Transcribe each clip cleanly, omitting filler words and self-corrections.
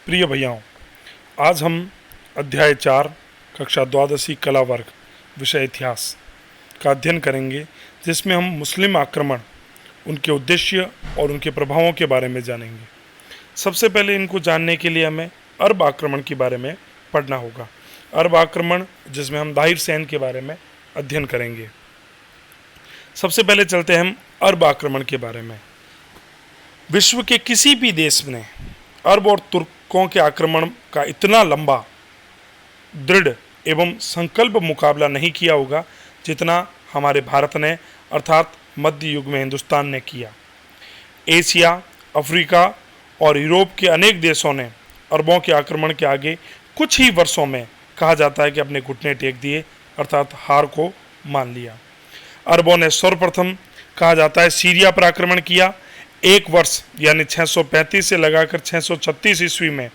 प्रिय भैयाओं, आज हम अध्याय 4 कक्षा द्वादशी कला वर्ग विषय इतिहास का अध्ययन करेंगे, जिसमें हम मुस्लिम आक्रमण, उनके उद्देश्य और उनके प्रभावों के बारे में जानेंगे। सबसे पहले इनको जानने के लिए हमें अरब आक्रमण के बारे में पढ़ना होगा। अरब आक्रमण जिसमें हम दाहिर सैन के बारे में अध्ययन करेंगे। सबसे पहले चलते हैं हम अरब आक्रमण के बारे में। विश्व के किसी भी देश ने अरब और तुर्कों के आक्रमण का इतना लंबा, दृढ़ एवं संकल्प मुकाबला नहीं किया होगा जितना हमारे भारत ने अर्थात मध्य युग में हिंदुस्तान ने किया। एशिया, अफ्रीका और यूरोप के अनेक देशों ने अरबों के आक्रमण के आगे कुछ ही वर्षों में कहा जाता है कि अपने घुटने टेक दिए, अर्थात हार को मान लिया। अरबों ने सर्वप्रथम कहा जाता है सीरिया पर आक्रमण किया। एक वर्ष यानी 635 से लगाकर 636 ईस्वी में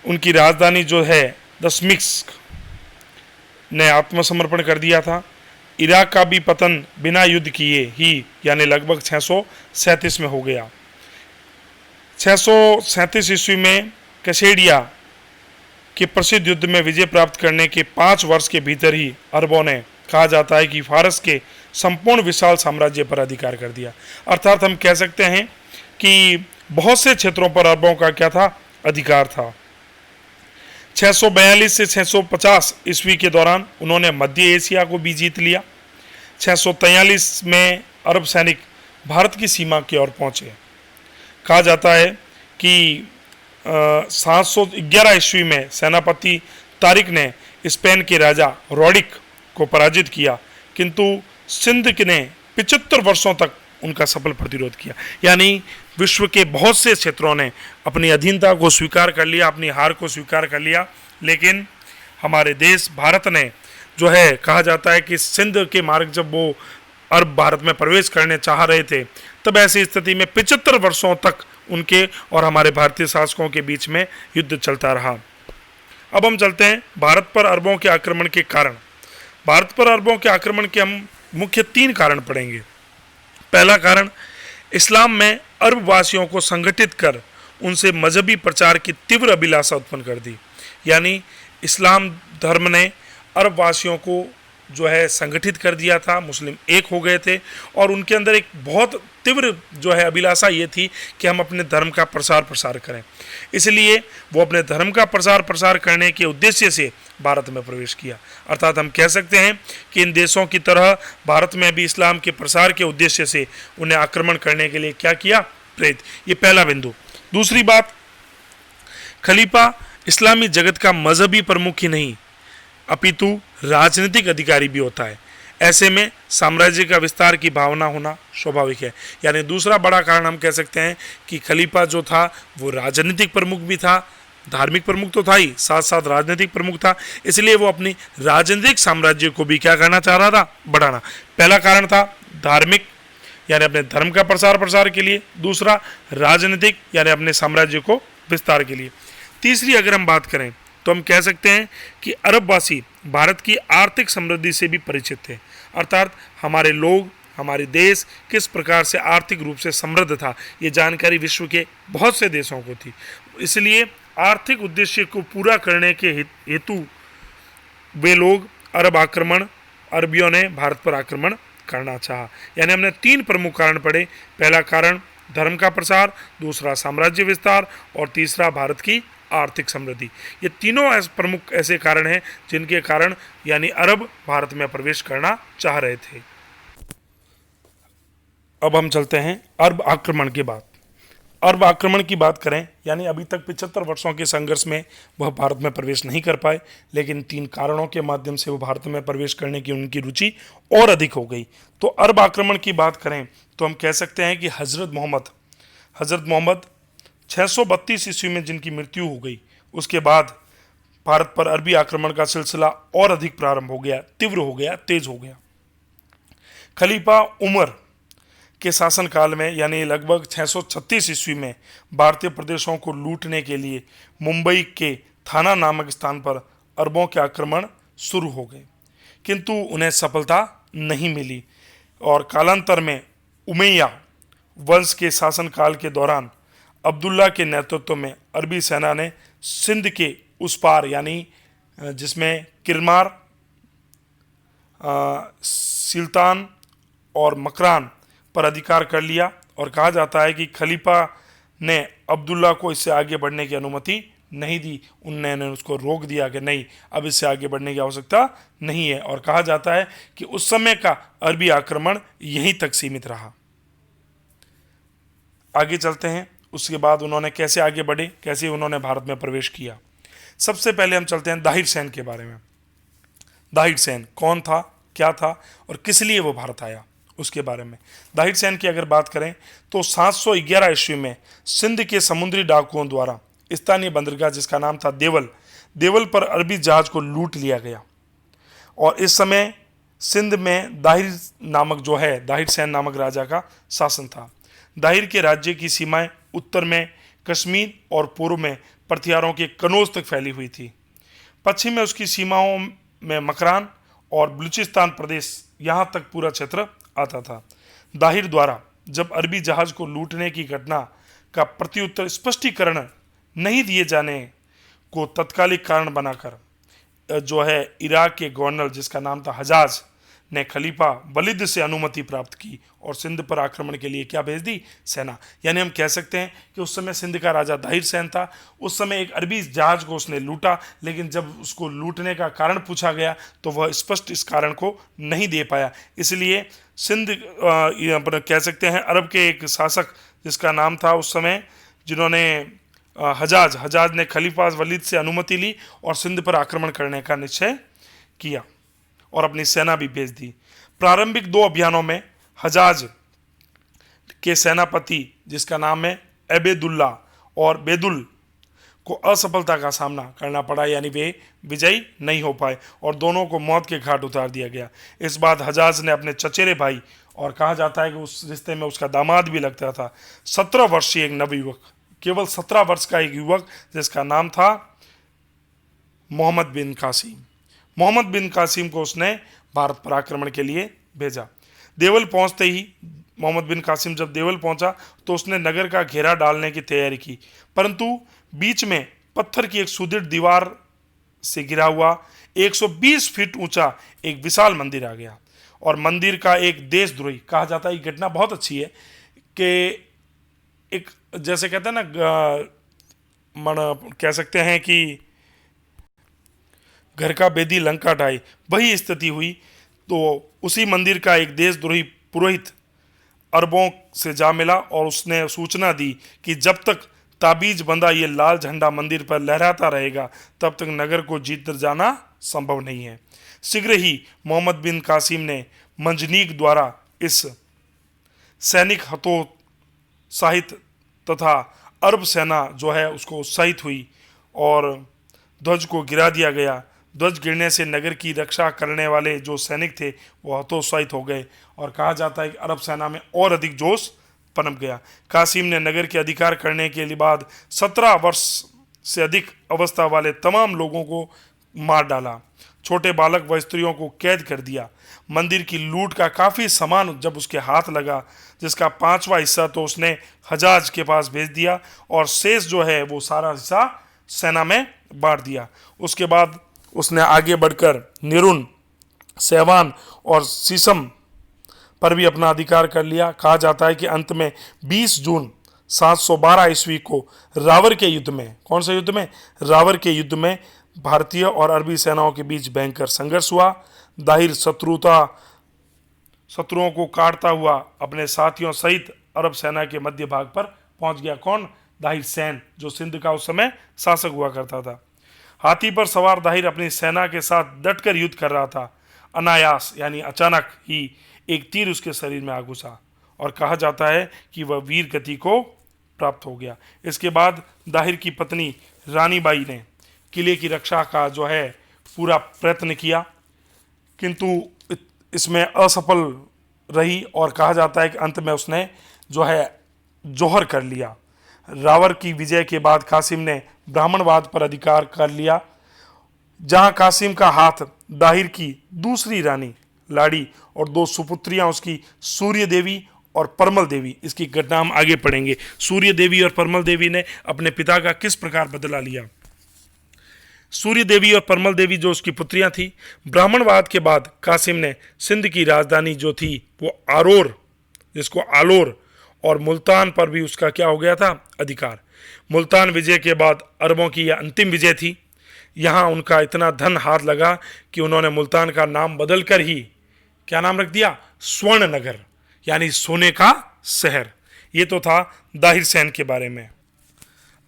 उनकी राजधानी जो है दशमिश्क ने आत्मसमर्पण कर दिया था। इराक का भी पतन बिना युद्ध किए ही यानी लगभग 637 में हो गया। 637 ईस्वी में कैसेडिया के प्रसिद्ध युद्ध में विजय प्राप्त करने के 5 वर्ष के भीतर ही अरबों ने कहा जाता है कि फारस के संपूर्ण विशाल साम्राज्य पर अधिकार कर दिया। अर्थात हम कह सकते हैं कि बहुत से क्षेत्रों पर अरबों का क्या था, अधिकार था। 642 से 650 ईस्वी के दौरान उन्होंने मध्य एशिया को भी जीत लिया। 643 में अरब सैनिक भारत की सीमा की ओर पहुंचे। कहा जाता है कि 711 ईस्वी में सेनापति तारिक ने स्पेन के राजा रोडिक को पराजित किया, किंतु सिंध ने 75 वर्षों तक उनका सफल प्रतिरोध किया। यानी विश्व के बहुत से क्षेत्रों ने अपनी अधीनता को स्वीकार कर लिया, अपनी हार को स्वीकार कर लिया, लेकिन हमारे देश भारत ने जो है, कहा जाता है कि सिंध के मार्ग जब वो अरब भारत में प्रवेश करने चाह रहे थे, तब ऐसी स्थिति में 75 वर्षों तक उनके और हमारे भारतीय शासकों के बीच में युद्ध चलता रहा। अब हम चलते हैं भारत पर अरबों के आक्रमण के कारण। भारत पर अरबों के आक्रमण के हम मुख्य 3 कारण पढ़ेंगे। पहला कारण, इस्लाम में अरब वासियों को संगठित कर उनसे मजहबी प्रचार की तीव्र अभिलाषा उत्पन्न कर दी। यानी इस्लाम धर्म ने अरब वासियों को जो है संगठित कर दिया था, मुस्लिम एक हो गए थे और उनके अंदर एक बहुत तीव्र जो है अभिलाषा ये थी कि हम अपने धर्म का प्रसार करें। इसलिए वो अपने धर्म का प्रसार करने के उद्देश्य से भारत में प्रवेश किया। अर्थात हम कह सकते हैं कि इन देशों की तरह भारत में भी इस्लाम के प्रसार के उद्देश्य से उन्हें आक्रमण करने के लिए क्या किया, प्रेरित। ये पहला बिंदु। दूसरी बात, खलीफा इस्लामी जगत का मजहबी प्रमुख ही नहीं अपितु राजनीतिक अधिकारी भी होता है। ऐसे में साम्राज्य का विस्तार की भावना होना स्वाभाविक है। यानी दूसरा बड़ा कारण हम कह सकते हैं कि खलीफा जो था वो राजनीतिक प्रमुख भी था, धार्मिक प्रमुख तो था ही, साथ साथ राजनीतिक प्रमुख था। इसलिए वो अपनी राजनीतिक साम्राज्य को भी क्या करना चाह रहा था, बढ़ाना। पहला कारण था धार्मिक, यानी अपने धर्म का प्रसार के लिए। दूसरा राजनीतिक, यानी अपने साम्राज्य को विस्तार के लिए। तीसरी अगर हम बात करें तो हम कह सकते हैं कि अरबवासी भारत की आर्थिक समृद्धि से भी परिचित थे। अर्थात हमारे लोग, हमारे देश किस प्रकार से आर्थिक रूप से समृद्ध था, ये जानकारी विश्व के बहुत से देशों को थी। इसलिए आर्थिक उद्देश्य को पूरा करने के हेतु वे लोग अरबियों ने भारत पर आक्रमण करना चाहा। यानी हमने 3 प्रमुख कारण पढ़े। पहला कारण धर्म का प्रसार, दूसरा साम्राज्य विस्तार और तीसरा भारत की आर्थिक समृद्धि। ये तीनों प्रमुख ऐसे कारण हैं जिनके कारण यानी अरब भारत में प्रवेश करना चाह रहे थे। अब हम चलते हैं अरब आक्रमण के बाद। अरब आक्रमण की बात करें, यानी अभी तक 75 वर्षों के संघर्ष में वह भारत में प्रवेश नहीं कर पाए, लेकिन 3 कारणों के माध्यम से वो भारत में प्रवेश करने की उनकी रुचि और अधिक हो गई। तो अरब आक्रमण की बात करें तो हम कह सकते हैं कि हजरत मोहम्मद 632 ईस्वी में जिनकी मृत्यु हो गई, उसके बाद भारत पर अरबी आक्रमण का सिलसिला और अधिक प्रारंभ हो गया, तीव्र हो गया, तेज हो गया। खलीफा उमर के शासनकाल में यानी लगभग 636 ईस्वी में भारतीय प्रदेशों को लूटने के लिए मुंबई के थाना नामक स्थान पर अरबों के आक्रमण शुरू हो गए, किंतु उन्हें सफलता नहीं मिली और कालांतर में उमैया वंश के शासनकाल के दौरान अब्दुल्ला के नेतृत्व में अरबी सेना ने सिंध के उस पार यानी जिसमें किरमार, सिल्तान और मकरान पर अधिकार कर लिया। और कहा जाता है कि खलीफा ने अब्दुल्ला को इससे आगे बढ़ने की अनुमति नहीं दी। उन्होंने उसको रोक दिया कि नहीं, अब इससे आगे बढ़ने की आवश्यकता नहीं है। और कहा जाता है कि उस समय का अरबी आक्रमण यहीं तक सीमित रहा। आगे चलते हैं, उसके बाद उन्होंने कैसे आगे बढ़े, कैसे उन्होंने भारत में प्रवेश किया। सबसे पहले हम चलते हैं दाहिर सेन के बारे में। दाहिर सेन कौन था, क्या था और किस लिए वो भारत आया, उसके बारे में। दाहिर सेन की अगर बात करें तो 711 ईस्वी में सिंध के समुद्री डाकुओं द्वारा स्थानीय बंदरगाह जिसका नाम था देवल पर अरबी जहाज को लूट लिया गया। और इस समय सिंध में दाहिर सेन नामक राजा का शासन था। दाहिर के राज्य की सीमाएं उत्तर में कश्मीर और पूर्व में पथियारों के कनौज तक फैली हुई थी। पश्चिम में उसकी सीमाओं में मकरान और बलूचिस्तान प्रदेश यहाँ तक पूरा क्षेत्र आता था। दाहिर द्वारा जब अरबी जहाज को लूटने की घटना का प्रत्युत्तर स्पष्टीकरण नहीं दिए जाने को तत्कालिक कारण बनाकर इराक के गवर्नर जिसका नाम था हजाज ने खलीफा वलीद से अनुमति प्राप्त की और सिंध पर आक्रमण के लिए क्या भेज दी, सेना। यानी हम कह सकते हैं कि उस समय सिंध का राजा दाहिर सेन था। उस समय एक अरबी जहाज को उसने लूटा, लेकिन जब उसको लूटने का कारण पूछा गया तो वह स्पष्ट इस कारण को नहीं दे पाया। इसलिए सिंध कह सकते हैं अरब के एक शासक जिसका नाम था उस समय, जिन्होंने हजाज ने खलीफा वलीद से अनुमति ली और सिंध पर आक्रमण करने का निश्चय किया और अपनी सेना भी भेज दी। प्रारंभिक 2 अभियानों में हजाज के सेनापति जिसका नाम है एबेदुल्ला और बेदुल को असफलता का सामना करना पड़ा, यानी वे विजयी नहीं हो पाए और दोनों को मौत के घाट उतार दिया गया। इस बाद हजाज ने अपने चचेरे भाई, और कहा जाता है कि उस रिश्ते में उसका दामाद भी लगता था, 17 वर्षीय एक नवयुवक, केवल 17 वर्ष का एक युवक जिसका नाम था मोहम्मद बिन कासिम को उसने भारत पर आक्रमण के लिए भेजा। देवल पहुंचते ही मोहम्मद बिन कासिम जब देवल पहुंचा तो उसने नगर का घेरा डालने की तैयारी की, परंतु बीच में पत्थर की एक सुदृढ़ दीवार से घिरा हुआ 120 फीट ऊंचा एक विशाल मंदिर आ गया और मंदिर का एक देशद्रोही, कहा जाता है ये घटना बहुत अच्छी है कि एक जैसे कहते हैं ना, कह सकते हैं कि घर का बेदी लंका ढाई, वही स्थिति हुई। तो उसी मंदिर का एक देशद्रोही पुरोहित अरबों से जा मिला और उसने सूचना दी कि जब तक ताबीज बंदा ये लाल झंडा मंदिर पर लहराता रहेगा तब तक नगर को जीत जाना संभव नहीं है। शीघ्र ही मोहम्मद बिन कासिम ने मंजनीक द्वारा इस सैनिक हतोत्साहित तथा अरब सेना उसको उत्साहित हुई और ध्वज को गिरा दिया गया। ध्वज गिरने से नगर की रक्षा करने वाले जो सैनिक थे वो हतोत्साहित हो गए और कहा जाता है कि अरब सेना में और अधिक जोश पनप गया। कासिम ने नगर के अधिकार करने के बाद 17 वर्ष से अधिक अवस्था वाले तमाम लोगों को मार डाला, छोटे बालक व स्त्रियों को कैद कर दिया। मंदिर की लूट का काफ़ी सामान जब उसके हाथ लगा, जिसका 5वां हिस्सा तो उसने हजाज के पास भेज दिया और शेष वो सारा हिस्सा सेना में बांट दिया। उसके बाद उसने आगे बढ़कर निरुन, सेवान और सीसम पर भी अपना अधिकार कर लिया। कहा जाता है कि अंत में 20 जून 712 ईस्वी को रावर के युद्ध में, कौन सा युद्ध में, रावर के युद्ध में भारतीय और अरबी सेनाओं के बीच भयंकर संघर्ष हुआ। दाहिर शत्रुओं को काटता हुआ अपने साथियों सहित अरब सेना के मध्य भाग पर पहुंच गया। कौन? दाहिर सेन, जो सिंध का उस समय शासक हुआ करता था। हाथी पर सवार दाहिर अपनी सेना के साथ डटकर युद्ध कर रहा था। अनायास यानी अचानक ही एक तीर उसके शरीर में आ घुसा और कहा जाता है कि वह वीर गति को प्राप्त हो गया। इसके बाद दाहिर की पत्नी रानी बाई ने किले की रक्षा का पूरा प्रयत्न किया, किंतु इसमें असफल रही और कहा जाता है कि अंत में उसने जोहर कर लिया। रावर की विजय के बाद कासिम ने ब्राह्मणवाद पर अधिकार कर लिया। जहां कासिम का हाथ दाहिर की दूसरी रानी लाड़ी और 2 सुपुत्रियां उसकी सूर्य देवी और परमल देवी, इसकी घटना हम आगे पढ़ेंगे। सूर्य देवी और परमल देवी ने अपने पिता का किस प्रकार बदला लिया। सूर्य देवी और परमल देवी जो उसकी पुत्रियां थी, ब्राह्मणवाद के बाद कासिम ने सिंध की राजधानी जो थी वो आरोर, जिसको आलोर, और मुल्तान पर भी उसका क्या हो गया था, अधिकार। मुल्तान विजय के बाद अरबों की यह अंतिम विजय थी। यहाँ उनका इतना धन हाथ लगा कि उन्होंने मुल्तान का नाम बदलकर ही क्या नाम रख दिया, स्वर्ण नगर, यानी सोने का शहर। ये तो था दाहिर सैन के बारे में।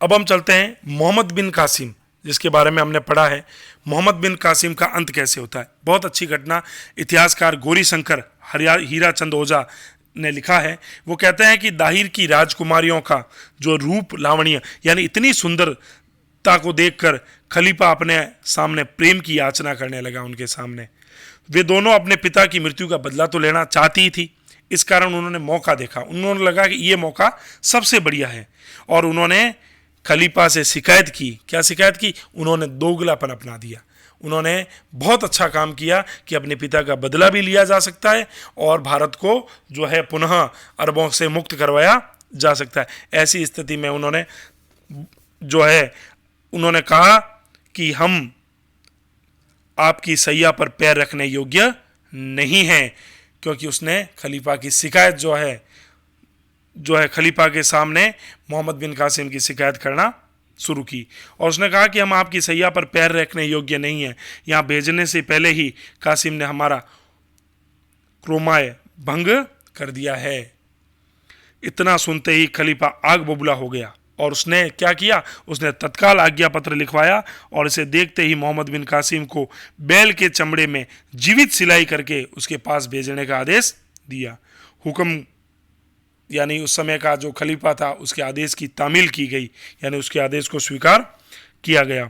अब हम चलते हैं मोहम्मद बिन कासिम, जिसके बारे में हमने पढ़ा है। मोहम्मद बिन कासिम का अंत कैसे होता है, बहुत अच्छी घटना इतिहासकार गौरी शंकर हीरा चंद ओझा ने लिखा है। वो कहते हैं कि दाहिर की राजकुमारियों का जो रूप लावण्य, यानी इतनी सुंदरता को देखकर खलीफा अपने सामने प्रेम की याचना करने लगा उनके सामने। वे दोनों अपने पिता की मृत्यु का बदला तो लेना चाहती ही थी, इस कारण उन्होंने मौका देखा। उन्होंने लगा कि ये मौका सबसे बढ़िया है, और उन्होंने खलीफा से शिकायत की। क्या शिकायत की? उन्होंने दोगलापन अपना दिया। उन्होंने बहुत अच्छा काम किया कि अपने पिता का बदला भी लिया जा सकता है और भारत को जो है पुनः अरबों से मुक्त करवाया जा सकता है। ऐसी स्थिति में उन्होंने जो है उन्होंने कहा कि हम आपकी सैया पर पैर रखने योग्य नहीं हैं, क्योंकि उसने खलीफा की शिकायत जो है खलीफा के सामने मोहम्मद बिन कासिम की शिकायत करना शुरू की, और उसने कहा कि हम आपकी सैया पर पैर रखने योग्य नहीं हैं। यहाँ भेजने से पहले ही कासिम ने हमारा क्रोमाय भंग कर दिया है। इतना सुनते ही खलीफा आग बबूला हो गया, और उसने क्या किया, उसने तत्काल आज्ञा पत्र लिखवाया, और इसे देखते ही मोहम्मद बिन कासिम को बैल के चमड़े में जीवित सिलाई करके उसके पास भेजने का आदेश दिया। हुक्म यानी उस समय का जो खलीफा था उसके आदेश की तामील की गई, यानी उसके आदेश को स्वीकार किया गया।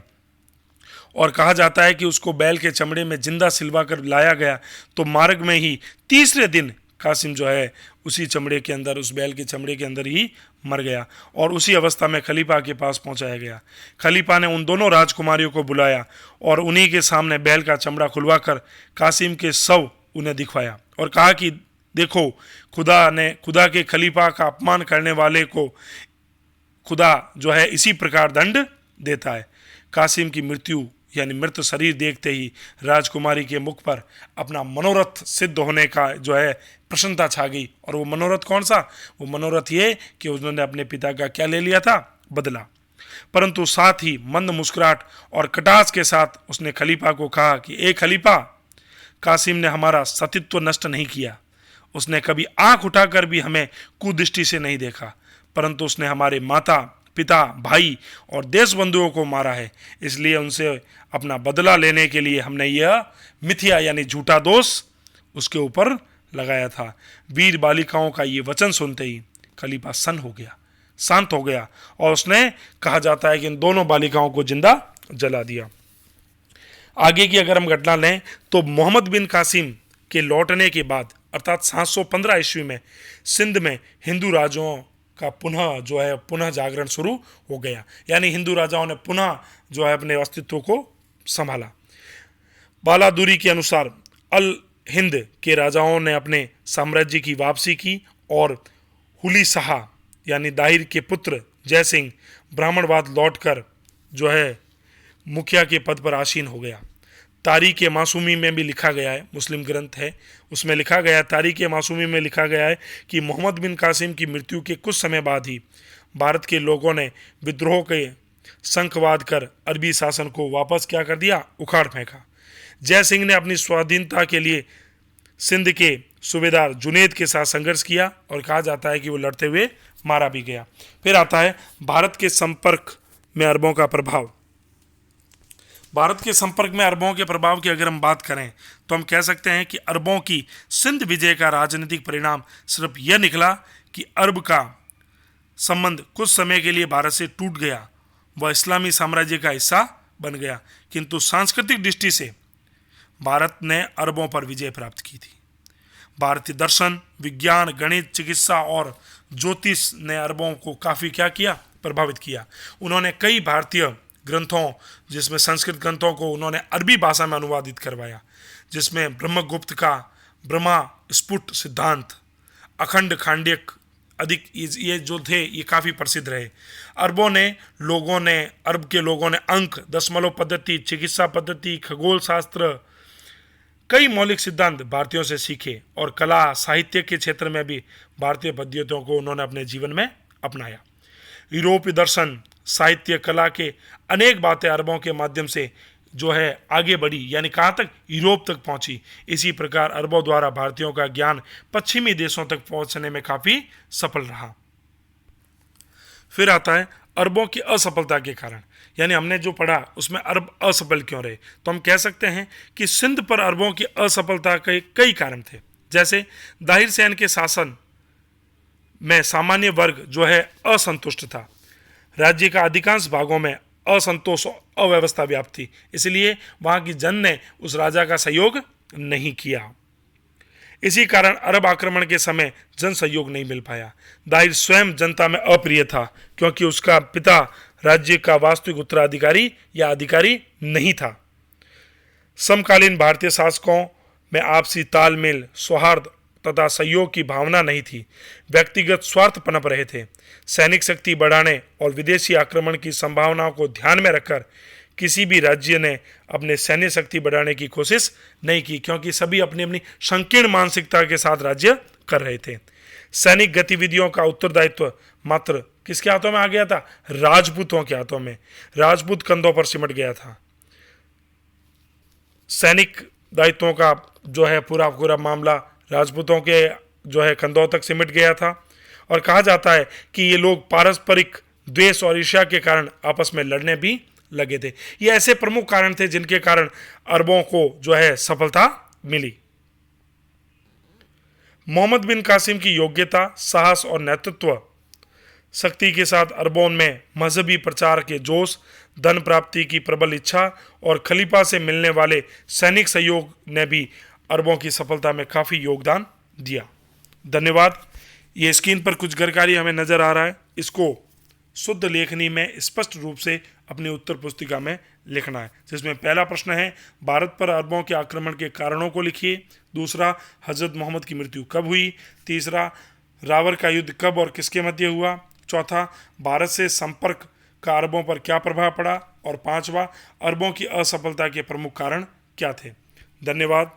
और कहा जाता है कि उसको बैल के चमड़े में जिंदा सिलवा कर लाया गया, तो मार्ग में ही तीसरे दिन कासिम जो है उसी चमड़े के अंदर, उस बैल के चमड़े के अंदर ही मर गया, और उसी अवस्था में खलीफा के पास पहुंचाया गया। खलीफा ने उन दोनों राजकुमारियों को बुलाया और उन्हीं के सामने बैल का चमड़ा खुलवा कर कासिम के शव उन्हें दिखवाया, और कहा कि देखो, खुदा के खलीफा का अपमान करने वाले को खुदा जो है इसी प्रकार दंड देता है। कासिम की मृत्यु यानी मृत शरीर देखते ही राजकुमारी के मुख पर अपना मनोरथ सिद्ध होने का जो है प्रसन्नता छा गई। और वो मनोरथ कौन सा? वो मनोरथ ये कि उन्होंने अपने पिता का क्या ले लिया था? बदला। परंतु साथ ही मंद मुस्कुराहट और कटाक्ष के साथ उसने खलीफा को कहा कि ए खलीफा, कासिम ने हमारा सतीत्व नष्ट नहीं किया, उसने कभी आंख उठाकर भी हमें कुदृष्टि से नहीं देखा, परंतु उसने हमारे माता पिता भाई और देश बंधुओं को मारा है। इसलिए उनसे अपना बदला लेने के लिए हमने यह मिथ्या यानी झूठा दोष उसके ऊपर लगाया था। वीर बालिकाओं का ये वचन सुनते ही खलीफा शांत हो गया, और उसने कहा जाता है कि इन दोनों बालिकाओं को जिंदा जला दिया। आगे की अगर हम घटना लें तो मोहम्मद बिन कासिम के लौटने के बाद अर्थात 715 ईस्वी में सिंध में हिंदू राजाओं का पुनः जागरण शुरू हो गया, यानी हिंदू राजाओं ने पुनः जो है अपने अस्तित्व को संभाला। बालादुरी के अनुसार अल हिंद के राजाओं ने अपने साम्राज्य की वापसी की, और हुली शाह यानी दाहिर के पुत्र जयसिंह ब्राह्मणवाद लौटकर जो है मुखिया के पद पर आसीन हो गया। तारीख मासूमी में भी लिखा गया है, मुस्लिम ग्रंथ है उसमें लिखा गया है, तारीख मासूमी में लिखा गया है कि मोहम्मद बिन कासिम की मृत्यु के कुछ समय बाद ही भारत के लोगों ने विद्रोह के शंखवाद कर अरबी शासन को वापस क्या कर दिया? उखाड़ फेंका। जय सिंह ने अपनी स्वाधीनता के लिए सिंध के सूबेदार जुनेद के साथ संघर्ष किया, और कहा जाता है कि वो लड़ते हुए मारा भी गया। फिर आता है भारत के संपर्क में अरबों का प्रभाव। भारत के संपर्क में अरबों के प्रभाव की अगर हम बात करें तो हम कह सकते हैं कि अरबों की सिंध विजय का राजनीतिक परिणाम सिर्फ यह निकला कि अरब का संबंध कुछ समय के लिए भारत से टूट गया, वह इस्लामी साम्राज्य का हिस्सा बन गया, किंतु सांस्कृतिक दृष्टि से भारत ने अरबों पर विजय प्राप्त की थी। भारतीय दर्शन, विज्ञान, गणित, चिकित्सा और ज्योतिष ने अरबों को काफ़ी क्या किया? प्रभावित किया। उन्होंने कई भारतीय ग्रंथों, जिसमें संस्कृत ग्रंथों को उन्होंने अरबी भाषा में अनुवादित करवाया, जिसमें ब्रह्मगुप्त का ब्रह्मा स्फुट सिद्धांत, अखंड खांड्यक अधिक ये जो थे ये काफ़ी प्रसिद्ध रहे। अरब के लोगों ने अंक, दशमलव पद्धति, चिकित्सा पद्धति, खगोल शास्त्र, कई मौलिक सिद्धांत भारतीयों से सीखे और कला साहित्य के क्षेत्र में भी भारतीय पद्धतियों को उन्होंने अपने जीवन में अपनाया। यूरोपीय दर्शन, साहित्य, कला के अनेक बातें अरबों के माध्यम से जो है आगे बढ़ी, यानी कहाँ तक, यूरोप तक पहुंची। इसी प्रकार अरबों द्वारा भारतीयों का ज्ञान पश्चिमी देशों तक पहुंचने में काफ़ी सफल रहा। फिर आता है अरबों की असफलता के कारण, यानी हमने जो पढ़ा उसमें अरब असफल क्यों रहे। तो हम कह सकते हैं कि सिंध पर अरबों की असफलता के कई कारण थे। जैसे दाहिर सैन के शासन में सामान्य वर्ग जो है असंतुष्ट था। राज्य का अधिकांश भागों में असंतोष, अव्यवस्था व्याप्त थी, इसलिए वहां की जन ने उस राजा का सहयोग नहीं किया। इसी कारण अरब आक्रमण के समय जन सहयोग नहीं मिल पाया। दाहिर स्वयं जनता में अप्रिय था क्योंकि उसका पिता राज्य का वास्तविक उत्तराधिकारी या अधिकारी नहीं था। समकालीन भारतीय शासकों में आपसी तालमेल, सौहार्द तथा सहयोग की भावना नहीं थी। व्यक्तिगत स्वार्थ पनप रहे थे। सैनिक शक्ति बढ़ाने और विदेशी आक्रमण की संभावनाओं को ध्यान में रखकर किसी भी राज्य ने अपने सैन्य शक्ति बढ़ाने की कोशिश नहीं की, क्योंकि सभी अपनी अपनी संकीर्ण मानसिकता के साथ राज्य कर रहे थे। सैनिक गतिविधियों का उत्तरदायित्व मात्र किसके हाथों में आ गया था? राजपूतों के हाथों में। राजपूत कंधों पर सिमट गया था। सैनिक दायित्वों का जो है पूरा पूरा मामला राजपूतों के जो है कंधों तक सिमट गया था। और कहा जाता है कि ये लोग पारस्परिक द्वेष और ईर्ष्या के कारण आपस में लड़ने भी लगे थे। ये ऐसे प्रमुख कारण थे जिनके कारण अरबों को जो है सफलता मिली। मोहम्मद बिन कासिम की योग्यता, साहस और नेतृत्व शक्ति के साथ अरबों में मजहबी प्रचार के जोश, धन प्राप्ति की प्रबल इच्छा और खलीफा से मिलने वाले सैनिक सहयोग ने भी अरबों की सफलता में काफ़ी योगदान दिया। धन्यवाद। ये स्क्रीन पर कुछ गरकारी हमें नज़र आ रहा है, इसको शुद्ध लेखनी में स्पष्ट रूप से अपनी उत्तर पुस्तिका में लिखना है, जिसमें पहला प्रश्न है भारत पर अरबों के आक्रमण के कारणों को लिखिए। दूसरा, हजरत मोहम्मद की मृत्यु कब हुई। तीसरा, रावर का युद्ध कब और किसके मध्य हुआ। चौथा, भारत से संपर्क का अरबों पर क्या प्रभाव पड़ा। और पांचवा, अरबों की असफलता के प्रमुख कारण क्या थे। धन्यवाद।